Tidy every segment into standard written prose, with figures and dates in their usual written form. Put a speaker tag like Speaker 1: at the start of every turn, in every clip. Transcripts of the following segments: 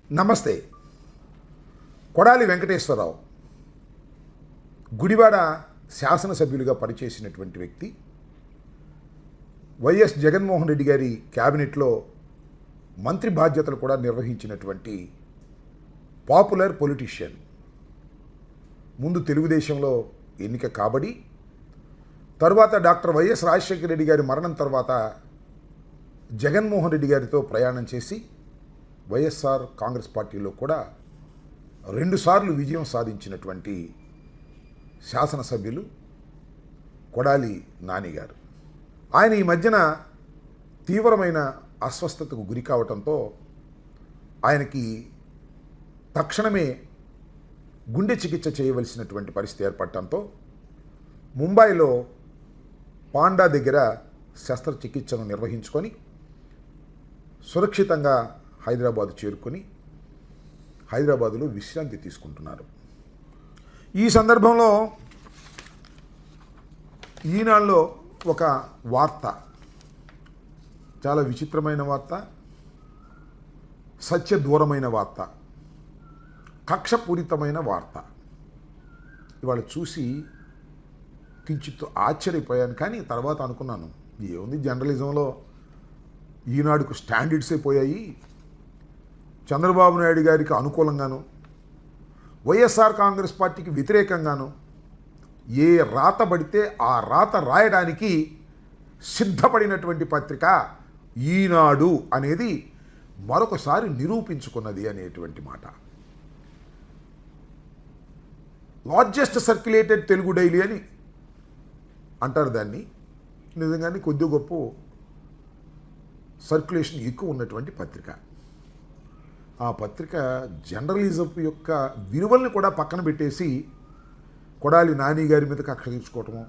Speaker 1: నమస్తే. కొడాలి వెంకటేశ్వరరావు గుడివాడ శాసనసభ్యులుగా పనిచేసినటువంటి వ్యక్తి. వైఎస్ జగన్మోహన్ రెడ్డి గారి క్యాబినెట్లో మంత్రి బాధ్యతలు కూడా నిర్వహించినటువంటి పాపులర్ పొలిటీషియన్. ముందు తెలుగుదేశంలో ఎన్నిక కాబడి తరువాత డాక్టర్ వైఎస్ రాజశేఖర రెడ్డి గారి మరణం తర్వాత జగన్మోహన్ రెడ్డి గారితో ప్రయాణం చేసి వైఎస్ఆర్ కాంగ్రెస్ పార్టీలో కూడా 2 సార్లు విజయం సాధించినటువంటి శాసనసభ్యులు కొడాలి నాని గారు. ఆయన ఈ మధ్యన తీవ్రమైన అస్వస్థతకు గురి కావడంతో ఆయనకి తక్షణమే గుండె చికిత్స చేయవలసినటువంటి పరిస్థితి ఏర్పడటంతో ముంబైలో పాండా దగ్గర శస్త్రచికిత్సను నిర్వహించుకొని సురక్షితంగా హైదరాబాదు చేరుకొని హైదరాబాదులో విశ్రాంతి తీసుకుంటున్నారు. ఈ సందర్భంలో ఈనాడులో ఒక వార్త, చాలా విచిత్రమైన వార్త, సత్యదూరమైన వార్త, కక్షపూరితమైన వార్త. ఇవాళ చూసి కించిత్ ఆశ్చర్యపోయాను. కానీ తర్వాత అనుకున్నాను, ఏముంది జర్నలిజంలో ఈనాడుకు స్టాండర్డ్సే పోయాయి. చంద్రబాబు నాయుడు గారికి అనుకూలంగాను వైఎస్ఆర్ కాంగ్రెస్ పార్టీకి వ్యతిరేకంగాను ఏ రాత పడితే ఆ రాత రాయడానికి సిద్ధపడినటువంటి పత్రిక ఈనాడు అనేది మరొకసారి నిరూపించుకున్నది అనేటువంటి మాట. లార్జెస్ట్ సర్క్యులేటెడ్ తెలుగు డైలీ అని అంటారు దాన్ని. నిజంగానే కొద్ది గొప్ప సర్క్యులేషన్ ఎక్కువ ఉన్నటువంటి పత్రిక. ఆ పత్రిక జర్నలిజం యొక్క విలువల్ని కూడా పక్కన పెట్టేసి కొడాలి నాని గారి మీద కక్ష తీర్చుకోవటము,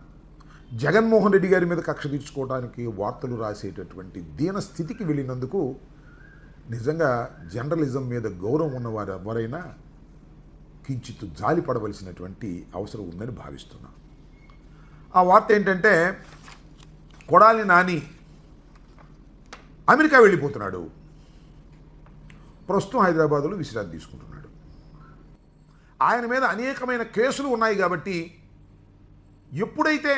Speaker 1: జగన్మోహన్ రెడ్డి గారి మీద కక్ష తీర్చుకోవడానికి వార్తలు రాసేటటువంటి దీన స్థితికి వెళ్ళినందుకు నిజంగా జర్నలిజం మీద గౌరవం ఉన్నవారు ఎవరైనా కించిత్ జాలి పడవలసినటువంటి అవసరం ఉందని భావిస్తున్నాను. ఆ వార్త ఏంటంటే, కొడాలి నాని అమెరికా వెళ్ళిపోతున్నాడు, ప్రస్తుతం హైదరాబాదులో విశ్రాంతి తీసుకుంటున్నాడు. ఆయన మీద అనేకమైన కేసులు ఉన్నాయి కాబట్టి ఎప్పుడైతే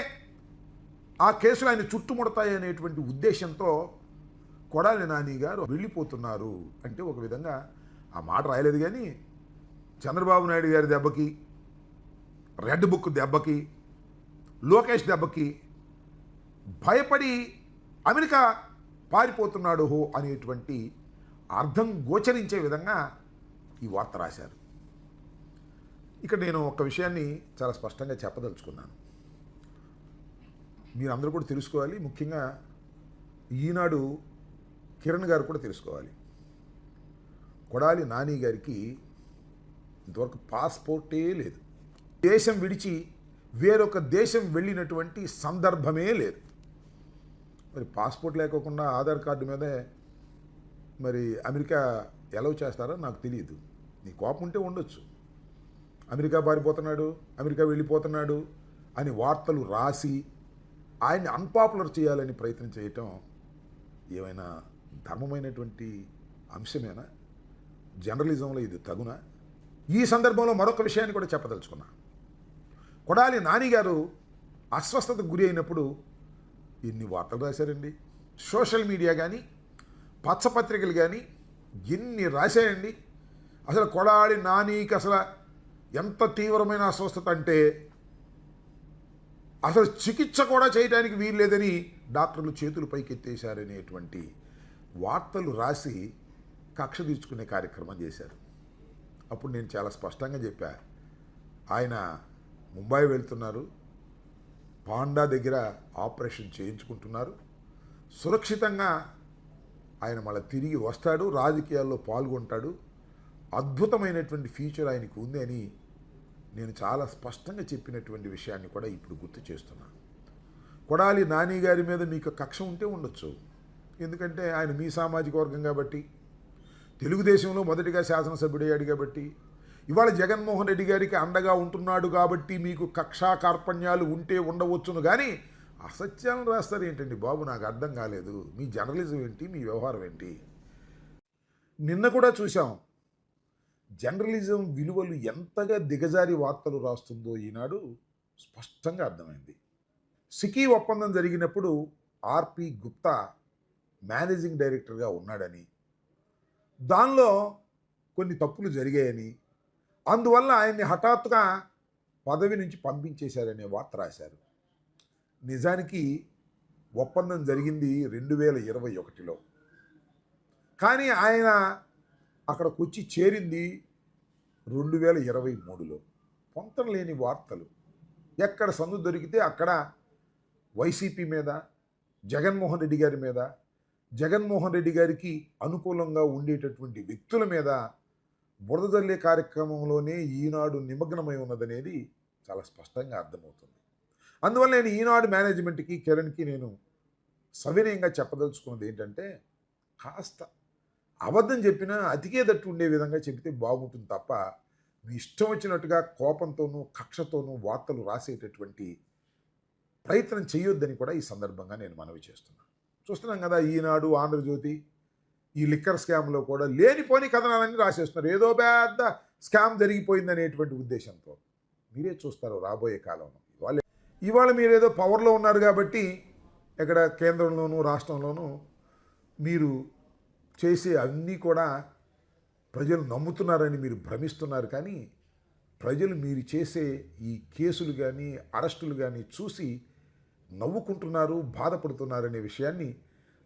Speaker 1: ఆ కేసులు ఆయన చుట్టుముడతాయి అనేటువంటి ఉద్దేశంతో కొడాలి నాని గారు వెళ్ళిపోతున్నారు అంటే ఒక విధంగా ఆ మాట రాయలేదు. కానీ చంద్రబాబు నాయుడు గారి దెబ్బకి, రెడ్ బుక్ దెబ్బకి, లోకేష్ దెబ్బకి భయపడి అమెరికా పారిపోతున్నాడు హో అనేటువంటి అర్థం గోచరించే విధంగా ఈ వార్త రాశారు. ఇక్కడ నేను ఒక విషయాన్ని చాలా స్పష్టంగా చెప్పదలుచుకున్నాను. మీరందరూ కూడా తెలుసుకోవాలి. ముఖ్యంగా ఈనాడు కిరణ్ గారు కూడా తెలుసుకోవాలి. కొడాలి నాని గారికి ఇంతవరకు పాస్పోర్టే లేదు. దేశం విడిచి వేరొక దేశం వెళ్ళినటువంటి సందర్భమే లేదు. మరి పాస్పోర్ట్ లేకోకుండా ఆధార్ కార్డు మీదే మరి అమెరికా ఎలవ్ చేస్తారో నాకు తెలియదు. నీ కోపం ఉంటే ఉండొచ్చు. అమెరికా పారిపోతున్నాడు, అమెరికా వెళ్ళిపోతున్నాడు అని వార్తలు రాసి ఆయన్ని అన్పాపులర్ చేయాలని ప్రయత్నం చేయటం ఏమైనా ధర్మమైనటువంటి అంశమేనా? జర్నలిజంలో ఇది తగునా? ఈ సందర్భంలో మరొక విషయాన్ని కూడా చెప్పదలుచుకున్నా. కొడాలి నాని గారు అస్వస్థతకు గురి అయినప్పుడు ఎన్ని వార్తలు రాశారండి. సోషల్ మీడియా కానీ, పచ్చపత్రికలు కానీ ఎన్ని రాశాయండి. అసలు కొడాలి నానికి అసలు ఎంత తీవ్రమైన అస్వస్థత అంటే అసలు చికిత్స కూడా చేయడానికి వీల్లేదని డాక్టర్లు చేతులు పైకెత్తేశారనేటువంటి వార్తలు రాసి కక్ష తీర్చుకునే కార్యక్రమం చేశారు. అప్పుడు నేను చాలా స్పష్టంగా చెప్పా, ఆయన ముంబై వెళ్తున్నారు, పాండా దగ్గర ఆపరేషన్ చేయించుకుంటున్నారు, సురక్షితంగా ఆయన మళ్ళీ తిరిగి వస్తాడు, రాజకీయాల్లో పాల్గొంటాడు, అద్భుతమైనటువంటి ఫ్యూచర్ ఆయనకు ఉంది అని నేను చాలా స్పష్టంగా చెప్పినటువంటి విషయాన్ని కూడా ఇప్పుడు గుర్తు చేస్తున్నాను. కొడాలి నాని గారి మీద మీకు కక్ష ఉంటే ఉండొచ్చు. ఎందుకంటే ఆయన మీ సామాజిక వర్గం కాబట్టి, తెలుగుదేశంలో మొదటిగా శాసనసభ్యుడయ్యాడు కాబట్టి, ఇవాళ జగన్మోహన్ రెడ్డి గారికి అండగా ఉంటున్నాడు కాబట్టి మీకు కక్షా కార్పణ్యాలు ఉంటే ఉండవచ్చును. కానీ అసత్యాలను రాస్తారు ఏంటండి బాబు? నాకు అర్థం కాలేదు. మీ జర్నలిజం ఏంటి? మీ వ్యవహారం ఏంటి? నిన్న కూడా చూసాం, జర్నలిజం విలువలు ఎంతగా దిగజారి వార్తలు రాస్తుందో ఈనాడు స్పష్టంగా అర్థమైంది. సికీ ఒప్పందం జరిగినప్పుడు ఆర్పి గుప్తా మేనేజింగ్ డైరెక్టర్గా ఉన్నాడని, దానిలో కొన్ని తప్పులు జరిగాయని, అందువల్ల ఆయన్ని హఠాత్తుగా పదవి నుంచి పంపించేశారనే వార్త రాశారు. నిజానికి ఒప్పందం జరిగింది 2021లో, కానీ ఆయన అక్కడికి వచ్చి చేరింది 2023లో. పొంతం లేని వార్తలు. ఎక్కడ సందు దొరికితే అక్కడ వైసీపీ మీద, జగన్మోహన్ రెడ్డి గారి మీద, జగన్మోహన్ రెడ్డి గారికి అనుకూలంగా ఉండేటటువంటి వ్యక్తుల మీద బురద జల్లే కార్యక్రమంలోనే ఈనాడు నిమగ్నమై ఉన్నదనేది చాలా స్పష్టంగా అర్థమవుతుంది. అందువల్ల నేను ఈనాడు మేనేజ్మెంట్కి, కిరణ్కి నేను సవినయంగా చెప్పదలుచుకున్నది ఏంటంటే, కాస్త అబద్ధం చెప్పినా అతికేదట్టు ఉండే విధంగా చెబితే బాగుంటుంది తప్ప, మీ ఇష్టం వచ్చినట్టుగా కోపంతోనూ కక్షతోనూ వార్తలు రాసేటటువంటి ప్రయత్నం చేయొద్దని కూడా ఈ సందర్భంగా నేను మనవి చేస్తున్నాను. చూస్తున్నాం కదా, ఈనాడు, ఆంధ్రజ్యోతి ఈ లిక్కర్ స్కామ్లో కూడా లేనిపోని కథనాలన్నీ రాసేస్తున్నారు. ఏదో పెద్ద స్కామ్ జరిగిపోయిందనేటువంటి ఉద్దేశంతో. మీరే చూస్తారు రాబోయే కాలంలో. ఇవాళ మీరు ఏదో పవర్లో ఉన్నారు కాబట్టి ఇక్కడ కేంద్రంలోనూ రాష్ట్రంలోనూ మీరు చేసే అన్నీ కూడా ప్రజలు నమ్ముతున్నారని మీరు భ్రమిస్తున్నారు. కానీ ప్రజలు మీరు చేసే ఈ కేసులు కానీ అరెస్టులు కానీ చూసి నవ్వుకుంటున్నారు, బాధపడుతున్నారనే విషయాన్ని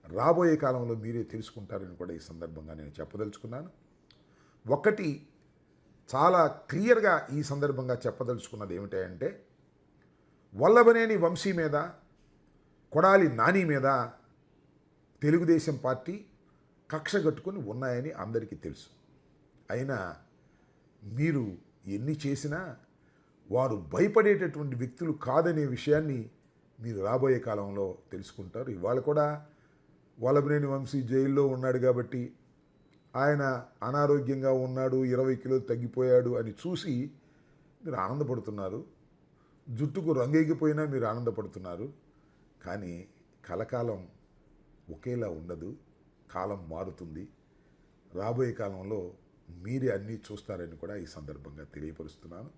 Speaker 1: రాబోయే కాలంలో మీరే తెలుసుకుంటారని కూడా ఈ సందర్భంగా నేను చెప్పదలుచుకున్నాను. ఒకటి చాలా క్లియర్గా ఈ సందర్భంగా చెప్పదలుచుకున్నది ఏమిటంటే, వల్లభనేని వంశీ మీద, కొడాలి నాని మీద తెలుగుదేశం పార్టీ కక్ష కట్టుకొని ఉన్నాయని అందరికీ తెలుసు. అయినా మీరు ఎన్ని చేసినా వారు భయపడేటటువంటి వ్యక్తులు కాదనే విషయాన్ని మీరు రాబోయే కాలంలో తెలుసుకుంటారు. ఇవాళ కూడా వల్లభనేని వంశీ జైల్లో ఉన్నాడు కాబట్టి, ఆయన అనారోగ్యంగా ఉన్నాడు, 20 కిలోలు తగ్గిపోయాడు అని చూసి మీరు ఆనందపడుతున్నారు. జుట్టుకు రంగేగిపోయినా మీరు ఆనందపడుతున్నారు. కానీ కలకాలం ఒకేలా ఉండదు, కాలం మారుతుంది. రాబోయే కాలంలో మీరే అన్నీ చూస్తారని కూడా ఈ సందర్భంగా తెలియపరుస్తున్నాను.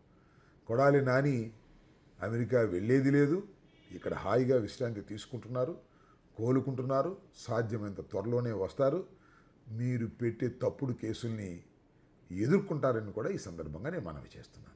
Speaker 1: కొడాలి నాని అమెరికా వెళ్ళేది లేదు, ఇక్కడ హాయిగా విశ్రాంతి తీసుకుంటున్నారు, కోలుకుంటున్నారు. సాధ్యమైనంత త్వరలోనే వస్తారు. మీరు పెట్టే తప్పుడు కేసుల్ని ఎదుర్కొంటారని కూడా ఈ సందర్భంగా నేను మనవి చేస్తున్నాను.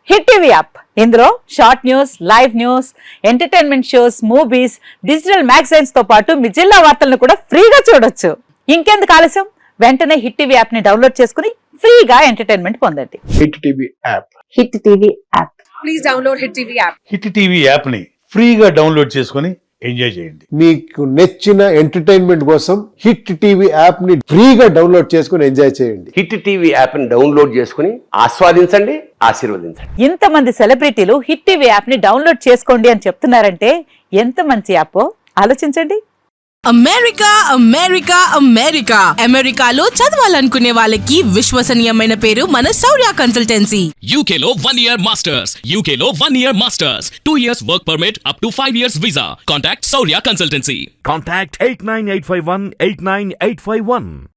Speaker 2: హిట్ టీవీ యాప్, ఇందులో short news, live news, entertainment shows, movies, digital magazines తో పాటు మీ జిల్లా వార్తలను కూడా ఫ్రీగా చూడొచ్చు. ఇంకెందుకు ఆలస్యం, వెంటనే హిట్ టీవీ యాప్ ని డౌన్లోడ్ చేసుకుని ఫ్రీగా ఎంటర్టైన్మెంట్ పొందండి.
Speaker 3: Hit TV app.
Speaker 2: Hit TV app.
Speaker 4: Please download hit TV app.
Speaker 3: Hit TV app ని ఫ్రీగా డౌన్లోడ్ చేసుకొని ఎంజాయ్ చేయండి.
Speaker 5: మీకు నచ్చిన ఎంటర్టైన్మెంట్ కోసం హిట్ టీవీ యాప్ ని ఫ్రీగా డౌన్లోడ్ చేసుకొని ఎంజాయ్ చేయండి.
Speaker 6: హిట్ టీవీ యాప్ ని డౌన్లోడ్ చేసుకుని ఆస్వాదించండి, ఆశీర్వదించండి.
Speaker 2: ఇంతమంది సెలబ్రిటీలు హిట్ టీవీ యాప్ ని డౌన్లోడ్ చేసుకోండి అని చెప్తున్నారంటే ఎంత మంచి యాప్ ఆలోచించండి.
Speaker 4: అమెరికా అమెరికా అమెరికా అమెరికాలో చదవాలనుకునే వాళ్ళకి విశ్వసనీయమైన పేరు మన శౌర్య కన్సల్టెన్సీ.
Speaker 7: UK లో 1 year masters. UK లో 1 year masters. 2 years work permit up to 5 years visa. Contact Saurya Consultancy.
Speaker 8: Contact 89851 89851.